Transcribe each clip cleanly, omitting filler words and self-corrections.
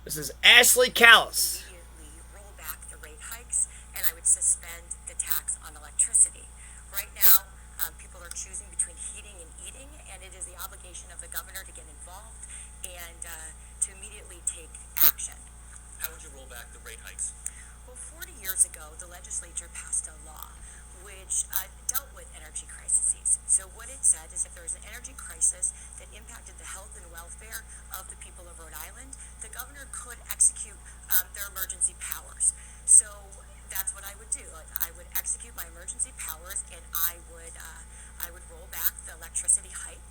This is Ashley Kalus. Immediately roll back the rate hikes, and I would suspend the tax on electricity. Right now, people are choosing between heating and eating, and it is the obligation of the governor to get involved and to immediately take action. How would you roll back the rate hikes? Well, 40 years ago, the legislature passed a law which dealt with energy crises. So what it said is if there was an energy crisis that impacted the health and welfare of the people of Rhode Island, the governor could execute their emergency powers. So that's what I would do. I would execute my emergency powers, and I would roll back the electricity hike,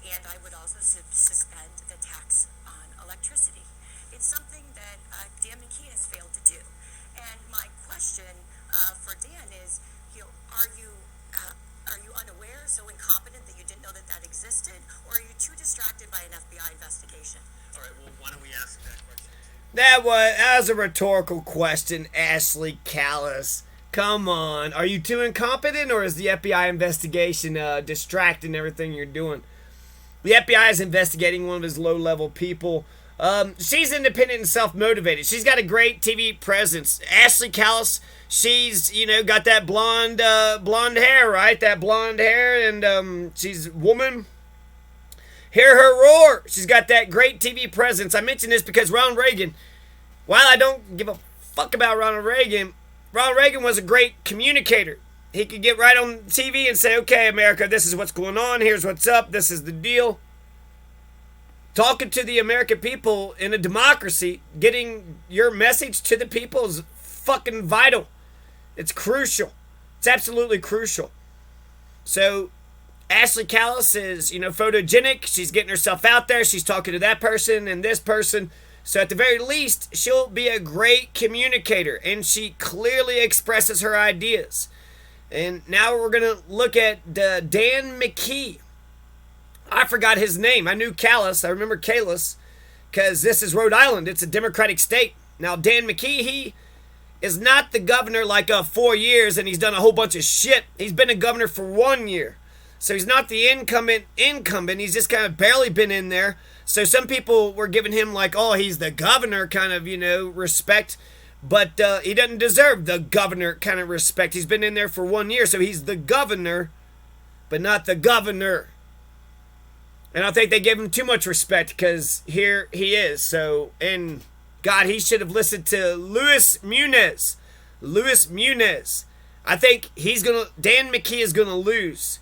and I would also suspend the tax on electricity. It's something that Dan McKee has failed to do. And my question for Dan is, are you unaware, so incompetent that you didn't know that that existed, or are you too distracted by an FBI investigation? All right, well, why don't we ask that question? That was a rhetorical question, Ashley Kalus. Come on. Are you too incompetent, or is the FBI investigation distracting everything you're doing? The FBI is investigating one of his low-level people. She's independent and self-motivated. She's got a great TV presence. Ashley Kalus, she's, got that blonde hair, right? That blonde hair, and she's a woman. Hear her roar. She's got that great TV presence. I mention this because Ronald Reagan, while I don't give a fuck about Ronald Reagan was a great communicator. He could get right on TV and say, okay, America, this is what's going on. Here's what's up. This is the deal. Talking to the American people in a democracy, getting your message to the people is fucking vital. It's crucial. It's absolutely crucial. So, Ashley Kalus is, photogenic. She's getting herself out there. She's talking to that person and this person. So at the very least, she'll be a great communicator, and she clearly expresses her ideas. And now we're going to look at Dan McKee. I forgot his name. I knew Kalus. I remember Kalus because this is Rhode Island. It's a Democratic state. Now, Dan McKee, he is not the governor like 4 years and he's done a whole bunch of shit. He's been a governor for 1 year. So he's not the incumbent. He's just kind of barely been in there. So some people were giving him like, oh, he's the governor kind of, respect. But he doesn't deserve the governor kind of respect. He's been in there for 1 year. So he's the governor, but not the governor. And I think they gave him too much respect because here he is. So, and God, he should have listened to Luis Munoz. Luis Munoz. I think Dan McKee is going to lose.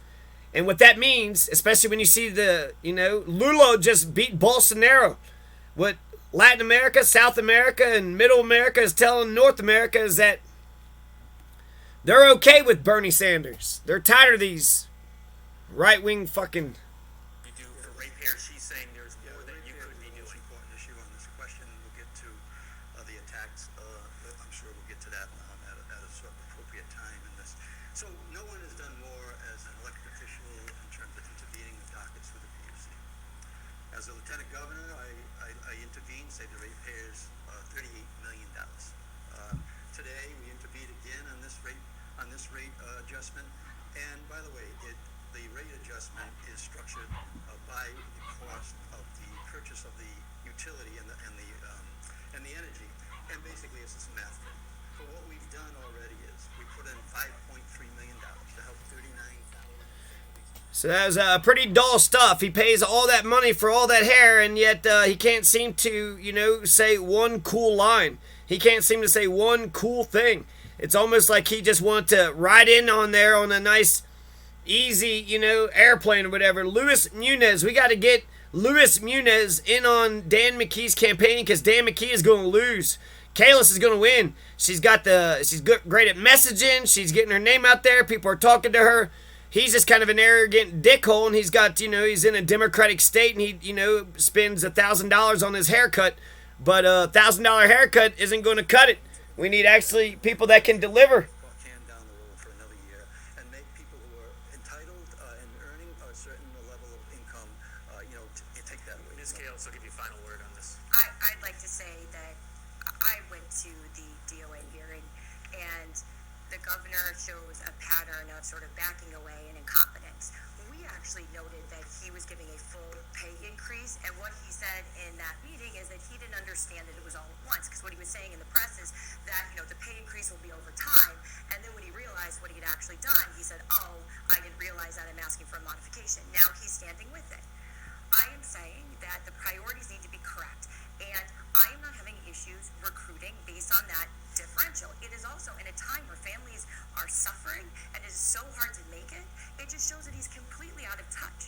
And what that means, especially when you see Lula just beat Bolsonaro. What Latin America, South America, and Middle America is telling North America is that they're okay with Bernie Sanders. They're tired of these right-wing fucking... Ratepayers, she's saying there's more that you could be doing. It's an important issue on this question. We'll get to the attacks. I'm sure we'll get to that at a sort of appropriate time in this. So no one has done more as an elected official in terms of intervening with dockets with the PUC. As a lieutenant governor, I intervened, saved the ratepayers $38 million. Today we intervened again on this rate adjustment. And by the way, the rate adjustment is structured by the cost of the purchase of the utility and the energy, and basically it's just math. But what we've done already is we put in $5.3 million to help 39,000. So that was pretty dull stuff. He pays all that money for all that hair, and yet he can't seem to, say one cool line. He can't seem to say one cool thing. It's almost like he just wanted to ride in on there on a nice, easy, airplane or whatever. Luis Munoz, we got to get Luis Munoz in on Dan McKee's campaign because Dan McKee is going to lose. Kalus is going to win. She's great at messaging. She's getting her name out there. People are talking to her. He's just kind of an arrogant dickhole, and he's got, he's in a Democratic state, and he, spends $1,000 on his haircut. But a $1,000 haircut isn't going to cut it. We need actually people that can deliver. Can down the road for another year and make people who are entitled and earning a certain level of income, take that away. Ms. Kalus, I'll give you a final word on this. I'd like to say that I went to the DOA hearing, and the governor shows a pattern of sort of backing away and incompetence. We actually noted that he was giving a full pay increase, and what he said in that meeting is that he didn't understand understand that it was all at once, because what he was saying in the press is that, the pay increase will be over time, and then when he realized what he had actually done, he said, oh, I didn't realize that, I'm asking for a modification. Now he's standing with it. I am saying that the priorities need to be correct, and I am not having issues recruiting based on that differential. It is also in a time where families are suffering and it is so hard to make it. It just shows that he's completely out of touch.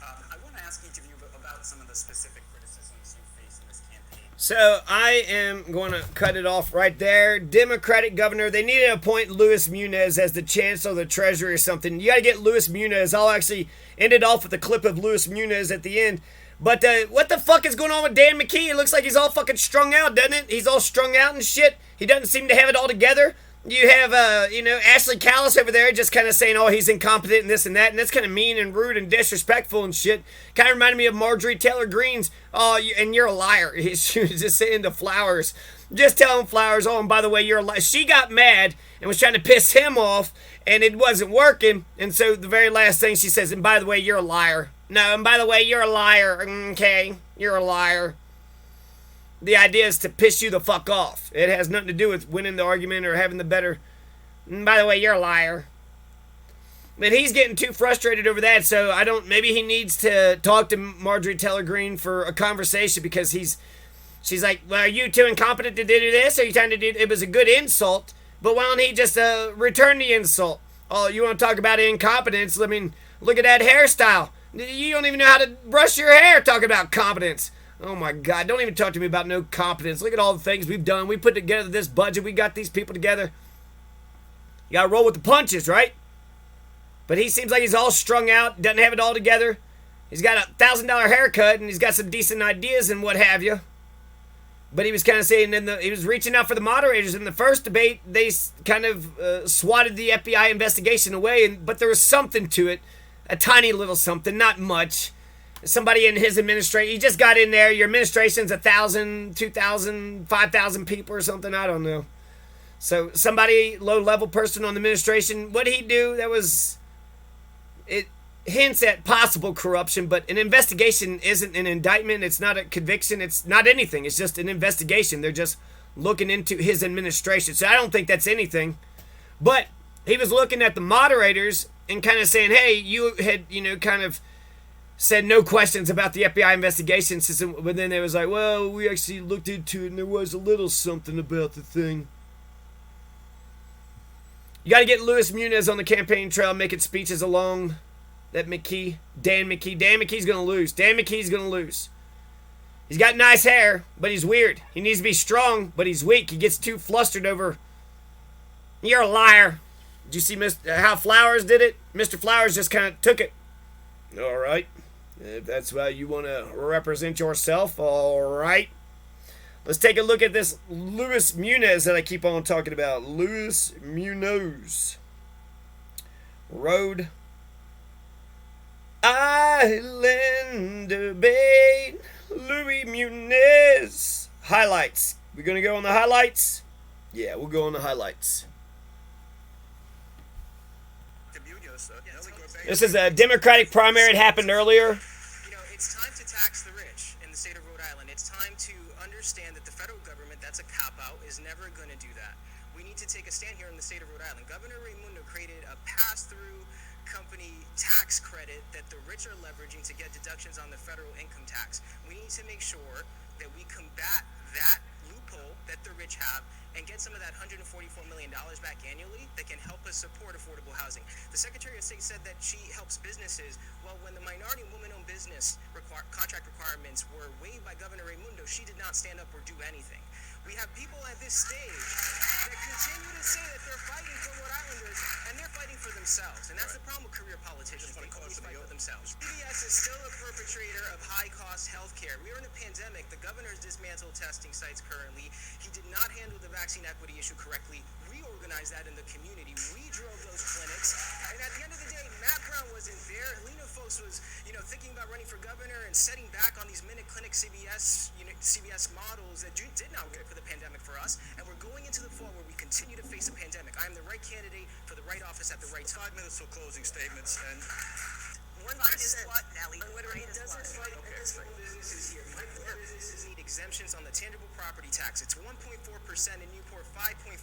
I want to ask each of you about some of the specific criticisms you face in this campaign. So I am going to cut it off right there. Democratic governor, they need to appoint Luis Munoz as the chancellor of the treasury or something. You got to get Luis Munoz. I'll actually end it off with a clip of Luis Munoz at the end. But what the fuck is going on with Dan McKee? It looks like he's all fucking strung out, doesn't it? He's all strung out and shit. He doesn't seem to have it all together. You have, Ashley Kalus over there just kind of saying, oh, he's incompetent and this and that. And that's kind of mean and rude and disrespectful and shit. Kind of reminded me of Marjorie Taylor Greene's, oh, and you're a liar. She was just saying to Flowers, just telling Flowers, oh, and by the way, you're a liar. She got mad and was trying to piss him off, and it wasn't working. And so the very last thing she says, and by the way, you're a liar. No, and by the way, you're a liar. Okay, you're a liar. The idea is to piss you the fuck off. It has nothing to do with winning the argument or having the better. And by the way, you're a liar. But he's getting too frustrated over that, so maybe he needs to talk to Marjorie Taylor Greene for a conversation, because she's like, well, are you too incompetent to do this? Are you trying to do, it was a good insult, but why don't he just return the insult? Oh, you want to talk about incompetence? I mean, look at that hairstyle. You don't even know how to brush your hair talking about competence. Oh my God, don't even talk to me about no competence. Look at all the things we've done. We put together this budget. We got these people together. You gotta roll with the punches, right? But he seems like he's all strung out, doesn't have it all together. He's got a $1,000 haircut, and he's got some decent ideas and what have you. But he was kind of saying, he was reaching out for the moderators. In the first debate, they kind of swatted the FBI investigation away, but there was something to it. A tiny little something, not much. Somebody in his administration, he just got in there. Your administration's 1,000, 2,000, 5,000 people or something. I don't know. So somebody, low-level person on the administration, what did he do? It hints at possible corruption, but an investigation isn't an indictment. It's not a conviction. It's not anything. It's just an investigation. They're just looking into his administration. So I don't think that's anything. But he was looking at the moderators and kind of saying, hey, you had, kind of said no questions about the FBI investigation system, but then they was like, well, we actually looked into it and there was a little something about the thing. You got to get Luis Munoz on the campaign trail making speeches along that McKee, Dan McKee. Dan McKee's going to lose. Dan McKee's going to lose. He's got nice hair, but he's weird. He needs to be strong, but he's weak. He gets too flustered over, you're a liar. Did you see how Flowers did it? Mr. Flowers just kind of took it. All right. If that's how you want to represent yourself, all right. Let's take a look at this Luis Munoz that I keep on talking about. Luis Munoz. Rhode Islander Bay. Luis Munoz. Highlights. We're going to go on the highlights? Yeah, we'll go on the highlights. This is a Democratic primary. It happened earlier. It's time to tax the rich in the state of Rhode Island. It's time to understand that the federal government, that's a cop-out, is never going to do that. We need to take a stand here in the state of Rhode Island. Governor Munoz created a pass-through company tax credit that the rich are leveraging to get deductions on the federal income tax. We need to make sure that we combat that loophole that the rich have and get some of that $144 million back annually that can help us support affordable housing. The Secretary of State said that she helps businesses. Well, when the minority and woman-owned business contract requirements were waived by Governor Munoz, she did not stand up or do anything. We have people at this stage that continue to say that they're fighting for Rhode Islanders, and they're fighting for themselves. And that's the problem with career politicians. They always fight for themselves. CBS is still a perpetrator of high-cost health care. We are in a pandemic. The governor has dismantled testing sites currently. He did not handle the vaccine equity issue correctly. We organized that in the community. We drove those clinics. And at the end of the day, Matt Brown wasn't there. Helena Folks was, thinking about running for governor and setting back on these minute clinic CBS models that did not work for the pandemic for us. And we're going into the fall where we continue to face a pandemic. I am the right candidate for the right office at the right time. 5 minutes for closing statements. And fight is what, Nelly? It doesn't fight. Businesses here. Micro businesses need exemptions on the tangible property tax. It's 1.4% in Newport, 5.5%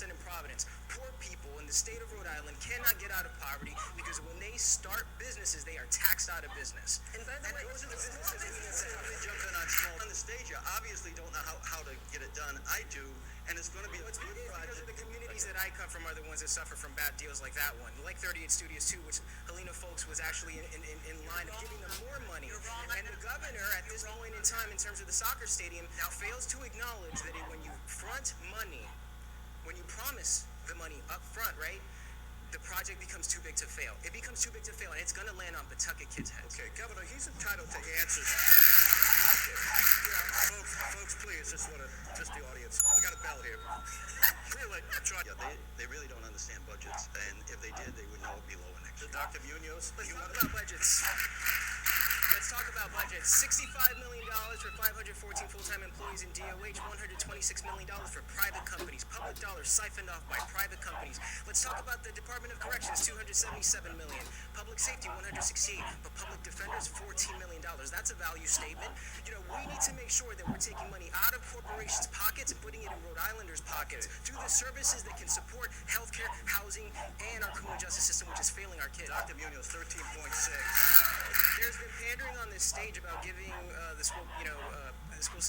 in Providence. Poor people in the state of Rhode Island cannot get out of poverty because when they start businesses, they are taxed out of business. And by the way, Those are the businesses that really jump in on small. On the stage, you obviously don't know how to get it done. I do, and it's going to be a good Because project. of the communities that I come from are the ones that suffer from bad deals like that one. Like 38 Studios 2, which Helena Folks was actually in line of giving them more money. And the governor, at this point in time, in terms of the soccer stadium, now fails to acknowledge that when you front money, when you promise the money up front, right, the project becomes too big to fail. It becomes too big to fail, and it's going to land on Pawtucket kids' heads. Okay, Governor, he's entitled to answers. Folks, please, just the audience. We got a bell here. Clearly, they really don't understand budgets, and if they did, they would know it'd be lower next year. Dr. Munoz, Let's talk about budgets. Let's talk about budgets. $65 million for 514 full-time employees in DOH, $126 million for private companies. Public dollars siphoned off by private companies. Let's talk about the Department of Corrections, $277 million. Public safety, $168, but public defenders, $14 million. That's a value statement. You know, we need to make sure that we're taking money out of corporations' pockets and putting it in Rhode Islanders' pockets through the services that can support healthcare, housing, and our criminal justice system, which is failing our kids. Dr. Munoz, 13.6. There's been pandering on this stage about giving the school system